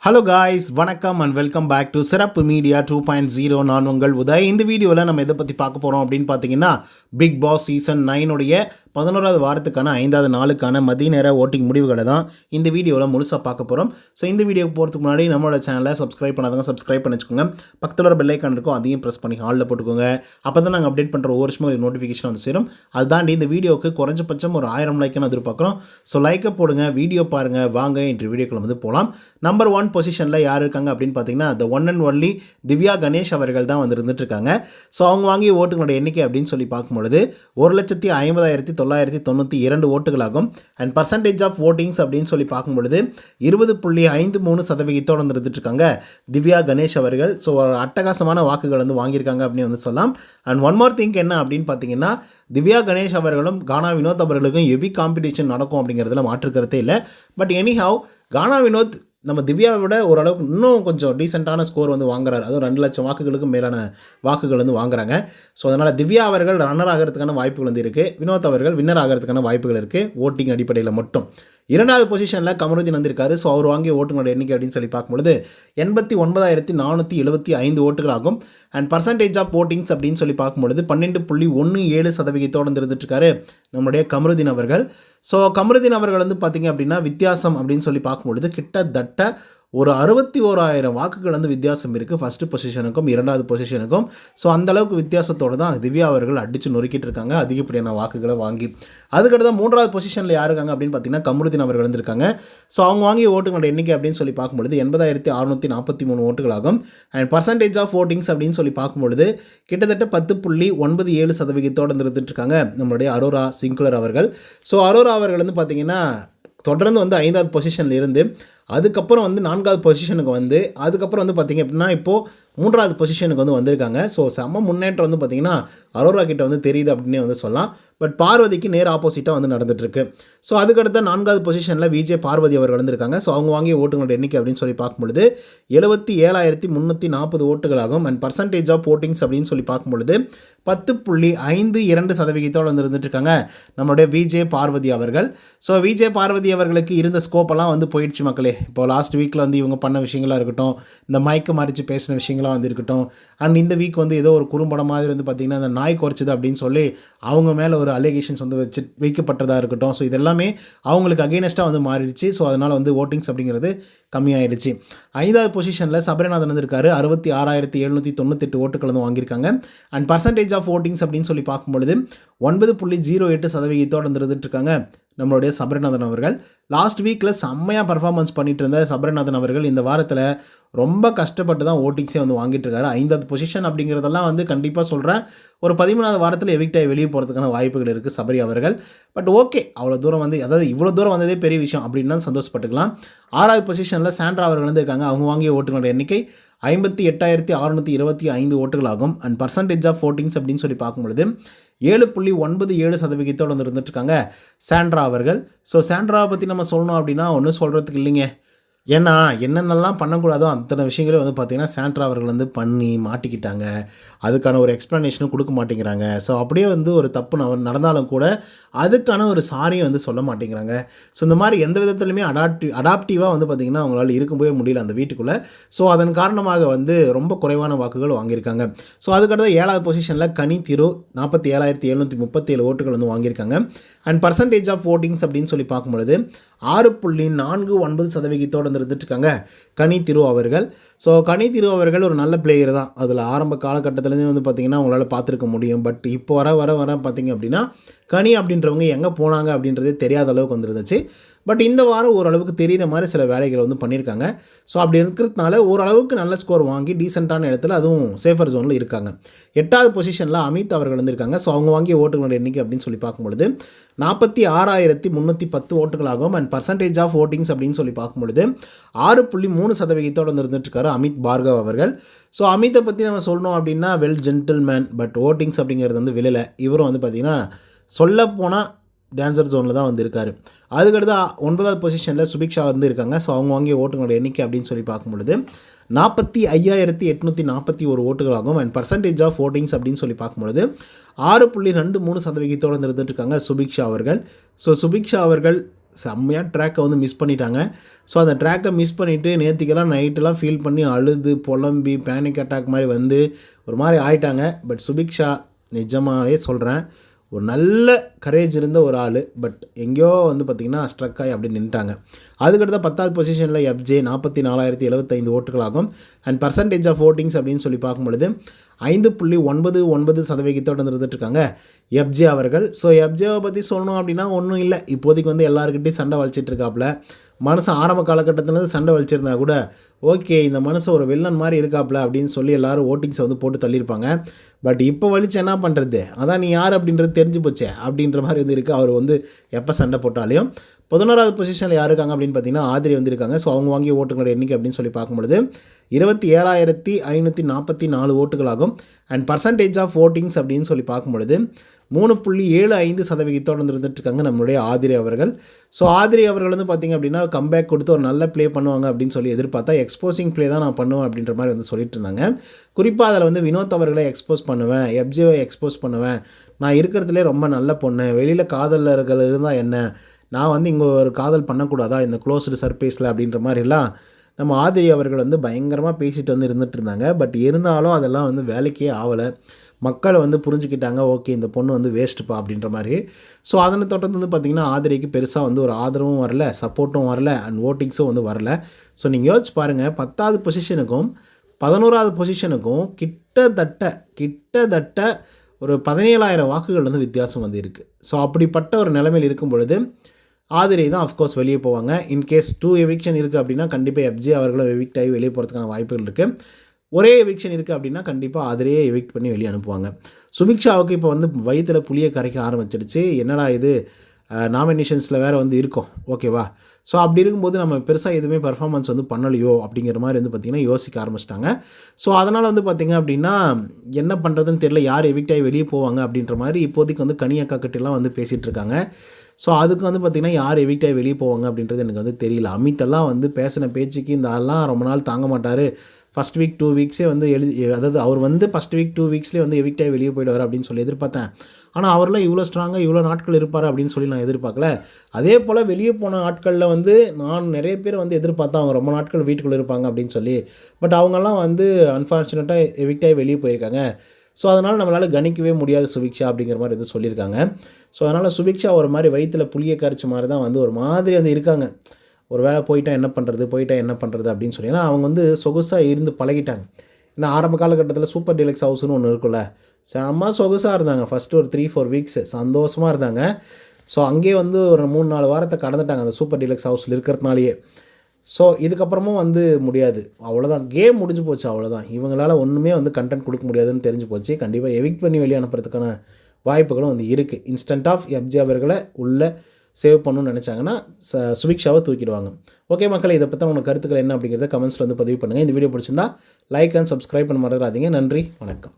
Hello guys, வணக்கம் and welcome back to சிறப்பு media 2.0. நான் உங்கள் உதய். இந்த வீடியோவில் நம்ம எதை பற்றி பார்க்க போகிறோம் அப்படின்னு பார்த்தீங்கன்னா, பிக் பாஸ் சீசன் 9 11வது வாரத்துக்கான 5வது நாளுக்கான மதிய நேர ஓட்டிங் முடிவுகளை தான் இந்த வீடியோவில் முழுசாக பார்க்க போகிறோம். ஸோ இந்த வீடியோக்கு போகிறதுக்கு முன்னாடி நம்மளோட சேனலை சப்ஸ்கிரைப் பண்ணாதவங்க சப்ஸ்கிரைப் பண்ணி வச்சுக்கோங்க. பக்கத்தில் ஒரு பெல் ஐக்கான் இருக்கும், அதையும் ப்ரெஸ் பண்ணி ஹாலில் போட்டுக்கோங்க. அப்போ தான் நாங்கள் அப்டேட் பண்ணுற ஒவ்வொரு வருஷமும் ஒரு நோட்டிஃபிகேஷன் வந்து சேரும். அது தாண்டி இந்த வீடியோவுக்கு குறைஞ்சபட்சம் ஒரு 1000 லைக்குன்னு எதிர்பார்க்குறோம். ஸோ லைக்கை போடுங்க, வீடியோ பாருங்கள், வாங்க இன்று வீடியோக்குள்ள வந்து போகலாம். நம்பர் 1 பொசிஷனில் யார் இருக்காங்க அப்படின்னு பார்த்தீங்கன்னா, the one and only Divya Ganesh அவர்கள் தான் வந்து இருந்துட்டு இருக்காங்க. ஸோ அவங்க வாங்கிய ஓட்டுகளோட எண்ணிக்கை அப்படின்னு சொல்லி பார்க்கும்பொழுது 1,50,992 ஓட்டுகளாகும். அண்ட் பர்சன்டேஜ் ஆஃப் ஓட்டிங்ஸ் அப்படின்னு சொல்லி பார்க்கும்பொழுது 20.53% வந்து இருந்துட்டு இருக்காங்க திவ்யா கணேஷ் அவர்கள். ஸோ ஒரு அட்டகாசமான வாக்குகள் வந்து வாங்கியிருக்காங்க அப்படின்னு வந்து சொல்லலாம். அண்ட் ஒன் மோர் திங் என்ன அப்படின்னு பார்த்தீங்கன்னா, திவ்யா கணேஷ் அவர்களும் கானா வினோத் அவர்களுக்கும் ஹெவி காம்படிஷன் நடக்கும் அப்படிங்கிறதுல மாற்றுக்கிறதே இல்லை. பட் எனிஹவ் கானா வினோத் நம்ம திவ்யாவை விட ஓரளவுக்கு இன்னும் கொஞ்சம் டீசெண்டான ஸ்கோர் வந்து வாங்குறாரு. அதுவும் 2 லட்சம் வாக்குகளுக்கு மேலான வாக்குகள் வந்து வாங்குறாங்க. ஸோ அதனால் திவ்யா அவர்கள் ரன்னர் ஆகிறதுக்கான வாய்ப்புகள் வந்து இருக்குது, வினோத் அவர்கள் வின்னர் ஆகிறதுக்கான வாய்ப்புகள் இருக்குது ஓட்டிங் அடிப்படையில் மட்டும். 2வது பொசிஷனில் கமருதீன் வந்திருக்காரு. ஸோ அவர் வாங்கிய ஓட்டுகளோட எண்ணிக்கை அப்படின்னு சொல்லி பார்க்கும்பொழுது 89,475 ஓட்டுகள் ஆகும். அண்ட் பர்சன்டேஜ் ஆஃப் ஓட்டிங்ஸ் அப்படின்னு சொல்லி பார்க்கும்பொழுது 12.17% இருந்துட்டுருக்காரு நம்முடைய கமருதீன் அவர்கள். ஸோ கமருதீன் அவர்கள் வந்து பார்த்திங்க அப்படின்னா வித்தியாசம் அப்படின்னு சொல்லி பார்க்கும்பொழுது கிட்டத்தட்ட ஒரு 61,000 வாக்குகள் வந்து வித்தியாசம் இருக்குது ஃபஸ்ட்டு பொசிஷனுக்கும் 2வது பொசிஷனுக்கும். ஸோ அந்தளவுக்கு வித்தியாசத்தோடு தான் திவ்யா அவர்கள் அடித்து நொறுக்கிட்டு இருக்காங்க அதிகப்படியான வாக்குகளை வாங்கி. அதுக்கடுத்து 3வது பொசிஷனில் யார் இருக்காங்க அப்படின்னு பார்த்தீங்கன்னா கமருதீன் அவர்கள் வந்துருக்காங்க. ஸோ அவங்க வாங்கிய ஓட்டுகளோட எண்ணிக்கை அப்படின்னு சொல்லி பார்க்கும்பொழுது 80,643 ஓட்டுகளாகும். அண்ட் பர்சன்டேஜ் ஆஃப் ஓட்டிங்ஸ் அப்படின்னு சொல்லி பார்க்கும்பொழுது கிட்டத்தட்ட 10.97% இருந்துட்டு இருக்காங்க நம்மளுடைய அரோரா சிங்குலர் அவர்கள். ஸோ அரோரா அவர்கள் வந்து பார்த்திங்கன்னா தொடர்ந்து வந்து 5வது பொசிஷனில் இருந்து அதுக்கப்புறம் வந்து 4வது பொசிஷனுக்கு வந்து அதுக்கப்புறம் வந்து பார்த்திங்க அப்படின்னா இப்போது 3வது பொசிஷனுக்கு வந்து வந்திருக்காங்க. ஸோ செம்ம முன்னேற்றம் வந்து பார்த்திங்கன்னா அரோரா கிட்ட வந்து தெரியுது அப்படின்னே வந்து சொல்லலாம். பட் பார்வதிக்கு நேர் ஆப்போசிட்டாக வந்து நடந்துகிட்ருக்கு. ஸோ அதுக்கடுத்த 4வது பொசிஷனில் விஜே பார்வதி அவர்கள் வந்திருக்காங்க. ஸோ அவங்க வாங்கிய ஓட்டுகளோட எண்ணிக்கை அப்படின்னு சொல்லி பார்க்கும்பொழுது 77,340 ஓட்டுகளாகும். அண்ட் பர்சன்டேஜ் ஆஃப் ஓட்டிங்ஸ் அப்படின்னு சொல்லி பார்க்கும்பொழுது 10.52% வந்து இருந்துட்டுருக்காங்க நம்மளுடைய விஜே பார்வதி அவர்கள். ஸோ விஜே பார்வதி அவர்களுக்கு இருந்த ஸ்கோப்பெல்லாம் வந்து போயிடுச்சு மக்களே. இப்போ லாஸ்ட் வீக்கில் வந்து இவங்க பண்ண விஷயங்களாக இருக்கட்டும், இந்த மைக்கு மறைச்சு பேசின விஷயங்களாக வந்து இருக்கட்டும், அண்ட் இந்த வீக் வந்து ஏதோ ஒரு குறும்படம் மாதிரி வந்து பார்த்திங்கன்னா அந்த நாய் குறைச்சிது அப்படின்னு சொல்லி அவங்க மேலே ஒரு அலிகேஷன்ஸ் வந்து வைக்கப்பட்டதாக இருக்கட்டும். ஸோ இதெல்லாமே அவங்களுக்கு அகெயினஸ்ட்டாக வந்து மாறிடுச்சு. ஸோ அதனால் வந்து ஓட்டிங்ஸ் அப்படிங்கிறது கம்மியாயிடுச்சு. 5வது பொசிஷனில் சபரிநாதன் இருக்காரு. 66,798 ஓட்டுகள் வந்து வாங்கியிருக்காங்க. அண்ட் பர்சன்டேஜ் ஆஃப் ஓட்டிங்ஸ் அப்படின்னு சொல்லி பார்க்கும்பொழுது 9.08% இருந்துட்டு இருக்காங்க நம்மளுடைய சபரிநாதன் அவர்கள். லாஸ்ட் வீக்கில் செம்மையாக பர்ஃபார்மன்ஸ் பண்ணிட்டு இருந்த சபரிநாதன் அவர்கள் இந்த வாரத்தில் ரொம்ப கஷ்டப்பட்டு தான் ஓட்டிங்ஸே வந்து வாங்கிட்டு இருக்காரு. 5வது பொசிஷன் அப்படிங்கிறதெல்லாம் வந்து கண்டிப்பாக சொல்கிறேன், ஒரு 13வது வாரத்தில் எவிக்ட் ஆகி வெளியே போகிறதுக்கான வாய்ப்புகள் இருக்குது சபரி அவர்கள். பட் ஓகே, அவ்வளோ தூரம் வந்து அதாவது இவ்வளோ தூரம் வந்ததே பெரிய விஷயம் அப்படின்னு தான் சந்தோஷப்பட்டுக்கலாம். 6வது பொசிஷனில் சாண்ட்ரா அவர்கள் வந்து இருக்காங்க. அவங்க வாங்கிய ஓட்டுகளோட எண்ணிக்கை 58,625 ஓட்டுகளாகும். அண்ட் பர்சன்டேஜ் ஆஃப் ஓட்டிங்ஸ் அப்படின்னு சொல்லி பார்க்கும்பொழுது 7.97% வந்து இருந்துட்டுருக்காங்க சாண்ட்ரா அவர்கள். ஸோ சாண்ட்ராவை பற்றி நம்ம சொல்லணும் அப்படின்னா ஒன்றும் சொல்கிறதுக்கு இல்லைங்க. ஏன்னா என்னென்னலாம் பண்ணக்கூடாதோ அத்தனை விஷயங்களே வந்து பார்த்திங்கன்னா சாண்ட்ரா அவர்கள் வந்து பண்ணி மாட்டிக்கிட்டாங்க. அதுக்கான ஒரு எக்ஸ்ப்ளனேஷனும் கொடுக்க மாட்டேங்கிறாங்க. ஸோ அப்படியே வந்து ஒரு தப்பு நடந்தாலும் கூட அதுக்கான ஒரு சாரியும் வந்து சொல்ல மாட்டேங்கிறாங்க. ஸோ இந்த மாதிரி எந்த விதத்துலையுமே அடாப்டிவாக வந்து பார்த்திங்கன்னா அவங்களால இருக்கும்போது முடியல அந்த வீட்டுக்குள்ளே. ஸோ அதன் காரணமாக வந்து ரொம்ப குறைவான வாக்குகள் வாங்கியிருக்காங்க. ஸோ அதுக்கடுத்து 7வது பொசிஷனில் கனி திரு 47,737 ஓட்டுகள் வந்து வாங்கியிருக்காங்க. அண்ட் பர்சன்டேஜ் ஆஃப் ஓட்டிங்ஸ் அப்படின்னு சொல்லி பார்க்கும்பொழுது 6.49% இருந்துட்டுருக்காங்க கனி திரு அவர்கள். ஸோ கனி திரு அவர்கள் ஒரு நல்ல பிளேயர் தான். அதில் ஆரம்ப காலகட்டத்திலேருந்து வந்து பார்த்திங்கன்னா அவங்களால பார்த்துருக்க முடியும். பட் இப்போ வர பார்த்திங்க அப்படின்னா கனி அப்படின்றவங்க எங்கே போனாங்க அப்படின்றதே தெரியாத அளவுக்கு வந்துருந்துச்சு. பட் இந்த வாரம் ஓரளவுக்கு தெரிகிற மாதிரி சில வேலைகளை வந்து பண்ணியிருக்காங்க. ஸோ அப்படி இருக்கிறதுனால ஓரளவுக்கு நல்ல ஸ்கோர் வாங்கி டீசெண்டான இடத்துல அதுவும் சேஃபர் ஜோனில் இருக்காங்க. 8வது பொசிஷனில் அமித் அவர்கள் வந்துருக்காங்க. ஸோ அவங்க வாங்கிய ஓட்டுகளோட எண்ணிக்கை அப்படின்னு சொல்லி பார்க்கும்பொழுது 46,310 ஓட்டுகளாகும். அண்ட் பர்சன்டேஜ் ஆஃப் ஓட்டிங்ஸ் அப்படின்னு சொல்லி பார்க்கும்பொழுது 6.3% வந்து இருந்துட்டுருக்காரு அமித் பார்கவ் அவர்கள். ஸோ அமித்தை பற்றி நம்ம சொல்லணும் அப்படின்னா வெல் ஜென்டில்மேன். பட் ஓட்டிங்ஸ் அப்படிங்கிறது வந்து விழலை. இவரும் வந்து பார்த்திங்கன்னா சொல்லப்போனால் டான்சர் ஜோனில் தான் வந்து இருக்கார். அதுக்கடுத்து 9வது பொசிஷனில் சுபிக்ஷா வந்து இருக்காங்க. ஸோ அவங்க வாங்கிய ஓட்டுகளோட எண்ணிக்கை அப்படின்னு சொல்லி பார்க்கும்பொழுது 45,841 ஓட்டுகளாகும். அண்ட் பர்சன்டேஜ் ஆஃப் ஓட்டிங்ஸ் அப்படின்னு சொல்லி பார்க்கும்பொழுது 6.23% இருந்துட்டு இருக்காங்க சுபிக்ஷா அவர்கள். ஸோ சுபிக்ஷா அவர்கள் செம்மையாக ட்ராக்கை வந்து மிஸ் பண்ணிட்டாங்க. ஸோ அந்த ட்ராக்கை மிஸ் பண்ணிவிட்டு நேற்றுக்கெல்லாம் நைட்டெல்லாம் ஃபீல் பண்ணி அழுது புலம்பி பேனிக் அட்டாக் மாதிரி வந்து ஒரு மாதிரி ஆயிட்டாங்க. பட் சுபிக்ஷா நிஜமாகவே சொல்கிறேன், ஒரு நல்ல கரேஜ் இருந்த ஒரு ஆள். பட் எங்கேயோ வந்து பார்த்திங்கன்னா ஸ்ட்ரக் ஆகி அப்படி நின்ட்டாங்க. அதுக்கடுத்த 10வது பொசிஷனில் எஃப்ஜே 44,075 ஓட்டுகளாகும். அண்ட் பர்சன்டேஜ் ஆஃப் ஓட்டிங்ஸ் அப்படின்னு சொல்லி பார்க்கும்பொழுது 5.99% இருந்துகிட்ருக்காங்க எஃப்ஜே அவர்கள். ஸோ எஃப்ஜேவை பற்றி சொல்லணும் அப்படின்னா ஒன்றும் இல்லை, இப்போதைக்கு வந்து எல்லாருக்கிட்டையும் சண்டை வலிச்சிட்ருக்காப்புல. மனுஷன் ஆரம்ப காலகட்டத்தில் சண்டை வலிச்சிருந்தா கூட ஓகே இந்த மனுஷன் ஒரு வில்லன் மாதிரி இருக்காப்புல அப்படின்னு சொல்லி எல்லோரும் ஓட்டிங்ஸை வந்து போட்டு தள்ளியிருப்பாங்க. பட் இப்போ வலிச்சு என்ன பண்ணுறது, அதான் நீ யார் அப்படின்றது தெரிஞ்சு போச்சே அப்படின்ற மாதிரி வந்து இருக்குது. அவர் வந்து எப்போ சண்டை போட்டாலையும் 11வது பொசிஷனில் யார் இருக்காங்க அப்படின்னு பார்த்தீங்கன்னா ஆதிரி வந்திருக்காங்க. ஸோ அவங்க வாங்கிய ஓட்டுகளோட எண்ணிக்கை அப்படின்னு சொல்லி பார்க்கும்பொழுது 27,544 ஓட்டுகளாகும். அண்ட் பர்சன்டேஜ் ஆஃப் ஓட்டிங்ஸ் அப்படின்னு சொல்லி பார்க்கும்பொழுது 3.75% இருந்துட்டுருக்காங்க நம்மளுடைய ஆதிரி அவர்கள். ஸோ ஆதிரி அவர்கள் வந்து பார்த்திங்க அப்படின்னா கம்பேக் கொடுத்து ஒரு நல்ல ப்ளே பண்ணுவாங்க அப்படின்னு சொல்லி எதிர்பார்த்தா எக்ஸ்போசிங் ப்ளே தான் நான் பண்ணுவேன் அப்படின்ற மாதிரி வந்து சொல்லிட்டு இருந்தாங்க. குறிப்பாக அதில் வந்து வினோத் அவர்களை எக்ஸ்போஸ் பண்ணுவேன், எஃப்ஜேவை எக்ஸ்போஸ் பண்ணுவேன், நான் இருக்கிறதுலே ரொம்ப நல்ல பொண்ணு, வெளியில் காதலர்கள் இருந்தால் என்ன, நான் வந்து இங்கே ஒரு காதல் பண்ணக்கூடாதா இந்த க்ளோஸ்டு சர்ஃபேஸில் அப்படின்ற மாதிரிலாம் நம்ம ஆதிரி அவர்கள் வந்து பயங்கரமாக பேசிட்டு வந்து இருந்துகிட்டு இருந்தாங்க. பட் இருந்தாலும் அதெல்லாம் வந்து வேலைக்கே ஆகலை. மக்களை வந்து புரிஞ்சுக்கிட்டாங்க, ஓகே இந்த பொண்ணு வந்து வேஸ்ட்டுப்பா அப்படின்ற மாதிரி. ஸோ அதனை தொடர்ந்து வந்து பார்த்திங்கன்னா ஆதிரிக்கு பெருசாக வந்து ஒரு ஆதரவும் வரல, சப்போர்ட்டும் வரல, அண்ட் ஓட்டிங்ஸும் வந்து வரல. ஸோ நீங்கள் யோசிச்சு பாருங்கள், 10வது பொசிஷனுக்கும் 11வது பொசிஷனுக்கும் கிட்டத்தட்ட ஒரு 17,000 வாக்குகள் வந்து வித்தியாசம் வந்து இருக்குது. ஸோ அப்படிப்பட்ட ஒரு நிலைமையில் இருக்கும் பொழுது ஆதிரி தான் அஃப்கோர்ஸ் வெளியே போவாங்க. இன்கேஸ் 2 எவிக்ஷன் இருக்குது அப்படின்னா கண்டிப்பாக எஃப்ஜே அவர்களும் எவிக்ட் ஆகி வெளியே போகிறதுக்கான வாய்ப்புகள் இருக்குது. ஒரே எவிக்ஷன் இருக்குது அப்படின்னா கண்டிப்பாக ஆதிரியே எவிக்ட் பண்ணி வெளியே அனுப்புவாங்க. சுபிக்ஷாவுக்கு இப்போ வந்து வயிற்றில் புளியை கரைக்க ஆரம்பிச்சிடுச்சு. என்னடா இது நாமினேஷன்ஸில் வேறு வந்து இருக்கோம், ஓகேவா. ஸோ அப்படி இருக்கும்போது நம்ம பெருசாக எதுவுமே பர்ஃபார்மன்ஸ் வந்து பண்ணலையோ அப்படிங்கிற மாதிரி வந்து பார்த்திங்கன்னா யோசிக்க ஆரம்பிச்சிட்டாங்க. ஸோ அதனால் வந்து பார்த்திங்க அப்படின்னா என்ன பண்ணுறதுன்னு தெரியல, யார் எவிக்ட் ஆகி வெளியே போவாங்க அப்படின்ற மாதிரி இப்போதைக்கு வந்து கனியக்கா கிட்டலாம் வந்து பேசிகிட்டு இருக்காங்க. ஸோ அதுக்கு வந்து பார்த்திங்கன்னா யார் எவிக்ட் ஆகி வெளியே போவாங்க அப்படின்றது எனக்கு வந்து தெரியல. அமித்தெல்லாம் வந்து பேசின பேச்சுக்கு இந்த ஆள்லாம் ரொம்ப நாள் தாங்க மாட்டார், ஃபஸ்ட் வீக் 2 வீக்ஸே வந்து அதாவது அவர் வந்து ஃபஸ்ட் வீக் 2 வீக்ஸ்லேயே வந்து எவிக்ட் ஆகி வெளியே போயிடுவார் அப்படின்னு சொல்லி எதிர்பார்த்தேன். ஆனால் அவரெலாம் இவ்வளோ ஸ்ட்ராங்காக இவ்வளோ நாட்கள் இருப்பார் அப்படின்னு சொல்லி நான் எதிர்பார்க்கல. அதே போல் வெளியே போன ஆட்களில் வந்து நான் நிறைய பேர் வந்து எதிர்பார்த்தேன் அவங்க ரொம்ப நாட்கள் வீட்டுக்குள்ளே இருப்பாங்க அப்படின்னு சொல்லி. பட் அவங்கெல்லாம் வந்து அன்ஃபார்ச்சுனேட்டாக எவிக்ட் ஆகி வெளியே போயிருக்காங்க. ஸோ அதனால் நம்மளால் கணிக்கவே முடியாது சுபிக்ஷா அப்படிங்கிற மாதிரி எதுவும் சொல்லியிருக்காங்க. ஸோ அதனால் சுபிக்ஷா ஒரு மாதிரி வயிற்றில் புளியை கரைச்ச மாதிரி தான் வந்து ஒரு மாதிரி வந்து இருக்காங்க. ஒரு வேளை போயிட்டா என்ன பண்ணுறது அப்படின்னு சொல்லி. ஏன்னா அவங்க வந்து சொகுசாக இருந்து பழகிட்டாங்க. ஏன்னா ஆரம்ப காலகட்டத்தில் சூப்பர் டீலக்ஸ் ஹவுஸ்னு ஒன்று இருக்குல்ல, செம்ம சொகுசாக இருந்தாங்க. ஃபஸ்ட்டு ஒரு 3-4 வீக்ஸ் சந்தோஷமாக இருந்தாங்க. ஸோ அங்கேயே வந்து ஒரு 3-4 வாரத்தை கடந்துட்டாங்க அந்த சூப்பர் டீலக்ஸ் ஹவுஸில் இருக்கிறதுனாலேயே. ஸோ இதுக்கப்புறமும் வந்து முடியாது, அவ்வளோதான், கேம் முடிஞ்சு போச்சு, அவ்வளோதான். இவங்களால் ஒன்றுமே வந்து கண்டென்ட் கொடுக்க முடியாதுன்னு தெரிஞ்சு போச்சு. கண்டிப்பாக எவிக்ட் பண்ணி வெளியே அனுப்புறதுக்கான வாய்ப்புகளும் வந்து இருக்குது. இன்ஸ்டன்ட் ஆஃப் எஃப்ஜே அவர்களை உள்ளே சேவ் பண்ணணும்னு நினச்சாங்கன்னா சுபிக்ஷாவை தூக்கிடுவாங்க. ஓகே மக்களே, இதை பற்றி உங்கள் கருத்துக்கள் என்ன அப்படிங்கிறத கமெண்ட்ஸில் வந்து பதிவு பண்ணுங்கள். இந்த வீடியோ பிடிச்சிருந்தா லைக் அண்ட் சப்ஸ்கிரைப் பண்ண மறந்துடாதீங்க. நன்றி, வணக்கம்.